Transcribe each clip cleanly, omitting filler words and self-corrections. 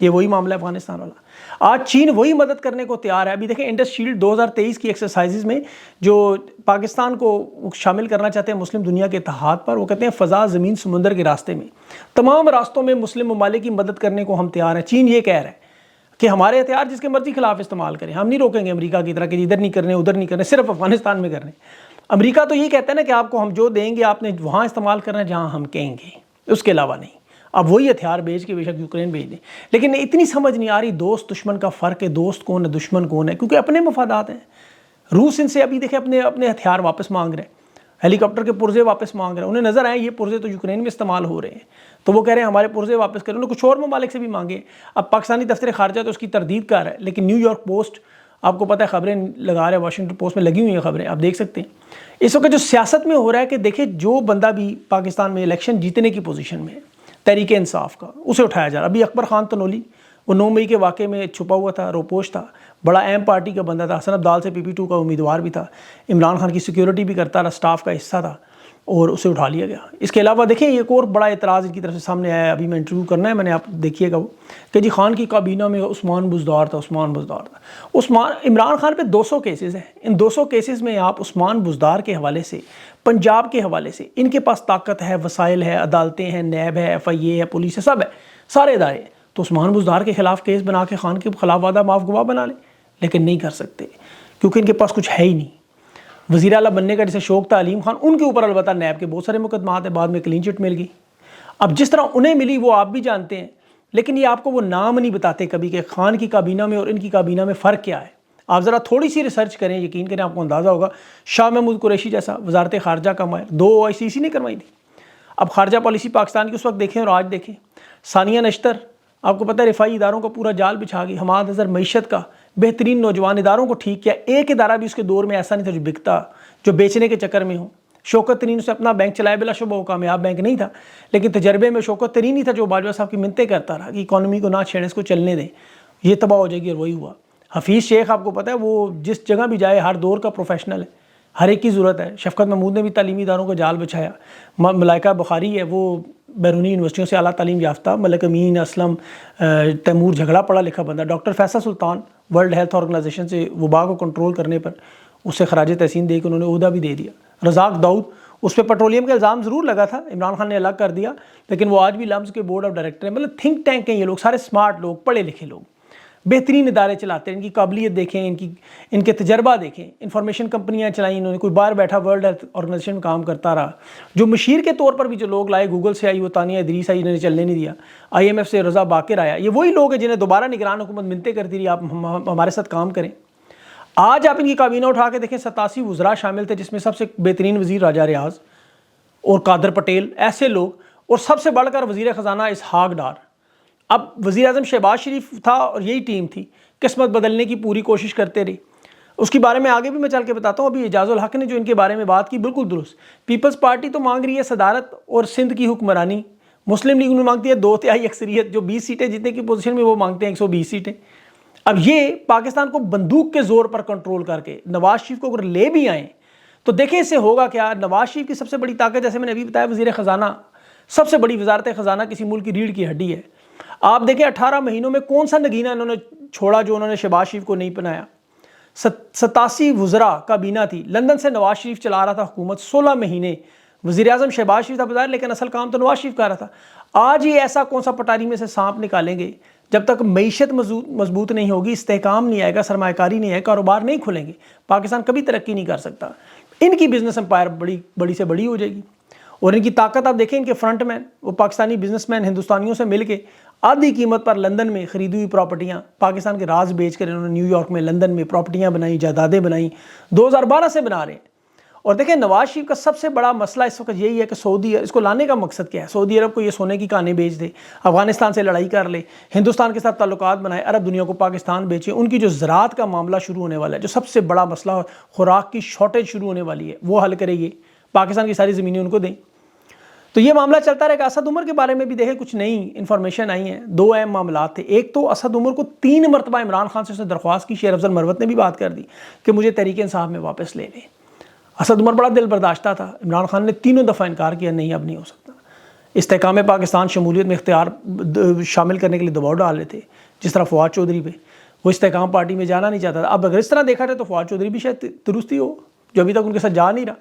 یہ وہی معاملہ ہے افغانستان والا. آج چین وہی مدد کرنے کو تیار ہے. ابھی دیکھیں انڈس شیلڈ 2023 کی ایکسرسائزز میں جو پاکستان کو شامل کرنا چاہتے ہیں مسلم دنیا کے اتحاد پر، وہ کہتے ہیں فضا، زمین، سمندر کے راستے میں تمام راستوں میں مسلم ممالک کی مدد کرنے کو ہم تیار ہیں. چین یہ کہہ رہا ہے کہ ہمارے ہتھیار جس کے مرضی خلاف استعمال کریں، ہم نہیں روکیں گے امریکہ کی طرح کہ ادھر نہیں کرنے ادھر نہیں کرنے، صرف افغانستان میں کرنے. امریکہ تو یہ کہتا ہے نا کہ آپ کو ہم جو دیں گے آپ نے وہاں استعمال کرنا ہے جہاں ہم کہیں گے، اس کے علاوہ نہیں. اب وہی ہتھیار بھیج کے بے شک یوکرین بھیج دیں، لیکن اتنی سمجھ نہیں آ رہی دوست دشمن کا فرق ہے. دوست کون ہے دشمن کون ہے، کیونکہ اپنے مفادات ہیں. روس ان سے ابھی دیکھیں اپنے ہتھیار واپس مانگ رہے ہیں، ہیلی کاپٹر کے پرزے واپس مانگ رہے ہیں. انہیں نظر آئے یہ پرزے تو یوکرین میں استعمال ہو رہے ہیں، تو وہ کہہ رہے ہیں ہمارے پرزے واپس کریں. انہوں نے کچھ اور ممالک سے بھی مانگے. اب پاکستانی دفتر خارجہ تو اس کی تردید کر رہا ہے، لیکن نیو یارک پوسٹ آپ کو پتہ ہے خبریں لگا رہے ہیں، واشنگٹن پوسٹ میں لگی ہوئی ہیں خبریں، آپ دیکھ سکتے ہیں. اس وقت جو سیاست میں ہو رہا ہے کہ دیکھیں جو بندہ بھی پاکستان میں الیکشن جیتنے کی پوزیشن میں ہے، تحریک انصاف کا، اسے اٹھایا جا رہا. ابھی اکبر خان تنولی وہ 9 مئی کے واقعے میں چھپا ہوا تھا، روپوش تھا، بڑا اہم پارٹی کا بندہ تھا، حسن عبدال سے PP2 کا امیدوار بھی تھا، عمران خان کی سیکیورٹی بھی کرتا رہا، سٹاف کا حصہ تھا، اور اسے اٹھا لیا گیا. اس کے علاوہ دیکھیں ایک اور بڑا اعتراض ان کی طرف سے سامنے آیا ہے، ابھی میں انٹرویو کرنا ہے میں نے، آپ دیکھیے گا وہ کہ جی خان کی کابینہ میں عثمان بزدار تھا. عمران خان پہ 200 کیسز ہیں. ان 200 کیسز میں آپ عثمان بزدار کے حوالے سے، پنجاب کے حوالے سے، ان کے پاس طاقت ہے، وسائل ہے، عدالتیں ہیں، نیب ہے، FIA ہے، پولیس ہے، سب ہے، سارے ادارے. تو عثمان بزدار کے خلاف کیس بنا کے خان کے خلاف وعدہ معاف گواہ بنا لیں، لیکن نہیں کر سکتے کیونکہ ان کے پاس کچھ ہے ہی نہیں. وزیر اعلیٰ بننے کا جیسے شوق تھا علیم خان، ان کے اوپر البتہ نیب کے بہت سارے مقدمات ہیں، بعد میں کلین چٹ مل گئی. اب جس طرح انہیں ملی وہ آپ بھی جانتے ہیں، لیکن یہ آپ کو وہ نام نہیں بتاتے کبھی کہ خان کی کابینہ میں اور ان کی کابینہ میں فرق کیا ہے. آپ ذرا تھوڑی سی ریسرچ کریں، یقین کریں آپ کو اندازہ ہوگا. شاہ محمود قریشی جیسا وزارت خارجہ کا ماہر، 2 OICC نے کروائی تھی. اب خارجہ پالیسی پاکستان کی اس وقت دیکھیں اور آج دیکھیں. ثانیہ نشتر آپ کو پتہ ہے رفائی اداروں کا پورا جال بچھا گئی. حماد اظہر معیشت کا بہترین نوجوان اداروں کو ٹھیک کیا. ایک ادارہ بھی اس کے دور میں ایسا نہیں تھا جو بکتا، جو بیچنے کے چکر میں ہو. شوکت ترین سے اپنا بینک چلائے، بلا شبہ وہ کامیاب بینک نہیں تھا، لیکن تجربے میں شوکت ترین ہی تھا جو باجوہ صاحب کی منتیں کرتا رہا کہ اکانومی کو نہ چھیڑیں، اس کو چلنے دیں، یہ تباہ ہو جائے گی، اور وہی ہوا. حفیظ شیخ آپ کو پتہ ہے وہ جس جگہ بھی جائے ہر دور کا پروفیشنل ہے، ہر ایک کی ضرورت ہے. شفقت محمود نے بھی تعلیمی اداروں کا جال بچھایا. ملائکہ بخاری ہے وہ بیرونی یونیورسٹیوں سے اعلیٰ تعلیم یافتہ، ملک امین، اسلم، تیمور جھگڑا پڑھا لکھا بندہ. ڈاکٹر فیصل سلطان ورلڈ ہیلتھ آرگنائزیشن سے وبا کو کنٹرول کرنے پر اسے خراج تحسین دے کے انہوں نے عہدہ بھی دے دیا. رزاق داؤد، اس پہ پیٹرولیم کا الزام ضرور لگا تھا، عمران خان نے الگ کر دیا، لیکن وہ آج بھی لمز کے بورڈ آف ڈائریکٹر ہیں. مطلب تھنک ٹینک ہیں یہ لوگ، سارے سمارٹ لوگ، پڑھے لکھے لوگ، بہترین ادارے چلاتے ہیں. ان کی قابلیت دیکھیں، ان کے تجربہ دیکھیں. انفارمیشن کمپنیاں چلائیں انہوں نے، کوئی باہر بیٹھا ورلڈ ہیلتھ آرگنائزیشن میں کام کرتا رہا. جو مشیر کے طور پر بھی جو لوگ لائے، گوگل سے آئی وہ تانیہ ادریس آئی، انہوں نے چلنے نہیں دیا. IMF سے رضا باقر آیا. یہ وہی لوگ ہیں جنہیں دوبارہ نگران حکومت منتیں کرتی رہی آپ ہمارے ساتھ کام کریں. آج آپ ان کی کابینہ اٹھا کے دیکھیں، 87 وزراء شامل تھے، جس میں سب سے بہترین وزیر راجہ ریاض اور قادر پٹیل، ایسے لوگ، اور سب سے بڑھ کر وزیر خزانہ اسحاق ڈار. اب وزیر اعظم شہباز شریف تھا اور یہی ٹیم تھی، قسمت بدلنے کی پوری کوشش کرتے رہے. اس کے بارے میں آگے بھی میں چل کے بتاتا ہوں. ابھی اعجاز الحق نے جو ان کے بارے میں بات کی بالکل درست. پیپلز پارٹی تو مانگ رہی ہے صدارت اور سندھ کی حکمرانی، مسلم لیگ میں مانگتی ہے 2/3 اکثریت، جو 20 سیٹیں جیتنے کی پوزیشن میں وہ مانگتے ہیں 120 سیٹیں. اب یہ پاکستان کو بندوق کے زور پر کنٹرول کر کے نواز شریف کو اگر لے بھی آئیں تو دیکھیں اس سے ہوگا کیا. نواز شریف کی سب سے بڑی طاقت، جیسے میں نے ابھی بتایا، وزیر خزانہ، سب سے بڑی وزارت خزانہ کسی ملک کی ریڑھ کی ہڈی ہے. آپ دیکھیں 18 مہینوں میں کون سا نگینہ انہوں نے چھوڑا جو انہوں نے شہباز شریف کو نہیں بنایا. 87 وزراء کابینہ تھی، لندن سے نواز شریف چلا رہا تھا حکومت. 16 مہینے وزیر اعظم شہباز شریف تھا بظاہر، لیکن اصل کام تو نواز شریف کر رہا تھا. آج یہ ایسا کون سا پٹاری میں سے سانپ نکالیں گے؟ جب تک معیشت مضبوط نہیں ہوگی، استحکام نہیں آئے گا، سرمایہ کاری نہیں آئے، کاروبار نہیں کھلیں گے، پاکستان کبھی ترقی نہیں کر سکتا. ان کی بزنس امپائر بڑی سے بڑی ہو جائے گی. اور ان کی طاقت آپ دیکھیں، ان کے فرنٹ مین وہ پاکستانی بزنس مین ہندوستانیوں سے مل کے آدھی قیمت پر لندن میں خریدی ہوئی پراپرٹیاں پاکستان کے راز بیچ کر انہوں نے نیو یارک میں، لندن میں پراپرٹیاں بنائیں، جائیدادیں بنائیں. 2012 سے بنا رہے ہیں. اور دیکھیں نواز شریف کا سب سے بڑا مسئلہ اس وقت یہی ہے کہ سعودی، اس کو لانے کا مقصد کیا ہے؟ سعودی عرب کو یہ سونے کی کانیں بیچ دے، افغانستان سے لڑائی کر لے، ہندوستان کے ساتھ تعلقات بنائے، عرب دنیا کو پاکستان بیچے. ان کی جو زراعت کا معاملہ شروع ہونے والا ہے، جو سب سے بڑا مسئلہ خوراک کی شارٹیج شروع ہونے والی ہے، وہ حل کرے گی. پاکستان کی ساری زمینیں ان کو دیں. تو یہ معاملہ چلتا رہے گا. اسد عمر کے بارے میں بھی دیکھیں کچھ نئی انفارمیشن آئی ہیں. 2 اہم معاملات تھے. ایک تو اسد عمر کو 3 مرتبہ عمران خان سے اس نے درخواست کی، شیر افضل مروت نے بھی بات کر دی کہ مجھے تحریک انصاف میں واپس لے لیں. اسد عمر بڑا دل برداشتہ تھا. عمران خان نے 3 دفعہ انکار کیا، نہیں اب نہیں ہو سکتا. استحکام پاکستان شمولیت میں اختیار شامل کرنے کے لیے دباؤ ڈال رہے تھے، جس طرح فواد چودھری پہ، وہ استحکام پارٹی میں جانا نہیں چاہتا تھا. اب اگر اس طرح دیکھا جائے تو فواد چودھری بھی شاید درستی ہو، جو ابھی تک ان کے ساتھ جا نہیں رہا،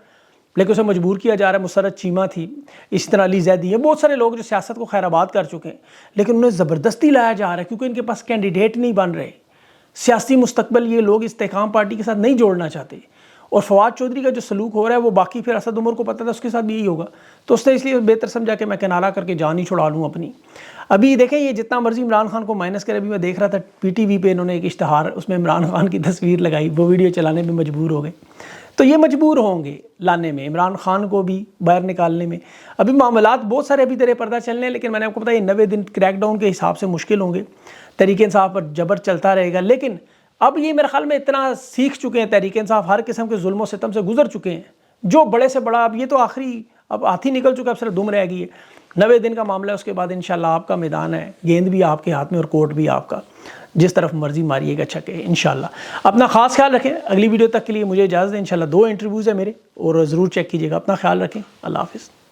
لیکن اسے مجبور کیا جا رہا ہے. مسرت چیمہ تھی، اسی طرح علی زیدی ہیں، بہت سارے لوگ جو سیاست کو خیر آباد کر چکے ہیں، لیکن انہیں زبردستی لایا جا رہا ہے کیونکہ ان کے پاس کینڈیڈیٹ نہیں بن رہے. سیاسی مستقبل یہ لوگ استحکام پارٹی کے ساتھ نہیں جوڑنا چاہتے. اور فواد چودھری کا جو سلوک ہو رہا ہے وہ باقی پھر اسد عمر کو پتہ تھا اس کے ساتھ بھی یہی ہوگا، تو اس نے اس لیے بہتر سمجھا کہ میں کنارہ کر کے جان ہی چھڑا لوں اپنی. ابھی دیکھیں یہ جتنا مرضی عمران خان کو مائنس کرے، ابھی میں دیکھ رہا تھا پی ٹی وی پہ انہوں نے ایک اشتہار، اس میں عمران خان کی تصویر لگائی، وہ ویڈیو چلانے میں مجبور ہو گئے. تو یہ مجبور ہوں گے لانے میں عمران خان کو بھی باہر نکالنے میں. ابھی معاملات بہت سارے ابھی تیرے پردہ چلنے ہیں، لیکن میں نے آپ کو بتایا 90 دن کریک ڈاؤن کے حساب سے مشکل ہوں گے. تحریک انصاف پر جبر چلتا رہے گا، لیکن اب یہ میرے خیال میں اتنا سیکھ چکے ہیں تحریک انصاف، ہر قسم کے ظلم و ستم سے گزر چکے ہیں، جو بڑے سے بڑا اب یہ تو آخری اب ہاتھی نکل چکا، اب صرف دم رہ گئی ہے. 90 دن کا معاملہ ہے، اس کے بعد انشاءاللہ آپ کا میدان ہے، گیند بھی آپ کے ہاتھ میں اور کورٹ بھی آپ کا، جس طرف مرضی ماریے گا چھکے انشاءاللہ. اپنا خاص خیال رکھیں. اگلی ویڈیو تک کے لیے مجھے اجازت ہے، انشاءاللہ 2 انٹرویوز ہیں میرے، اور ضرور چیک کیجیے گا. اپنا خیال رکھیں. اللہ حافظ.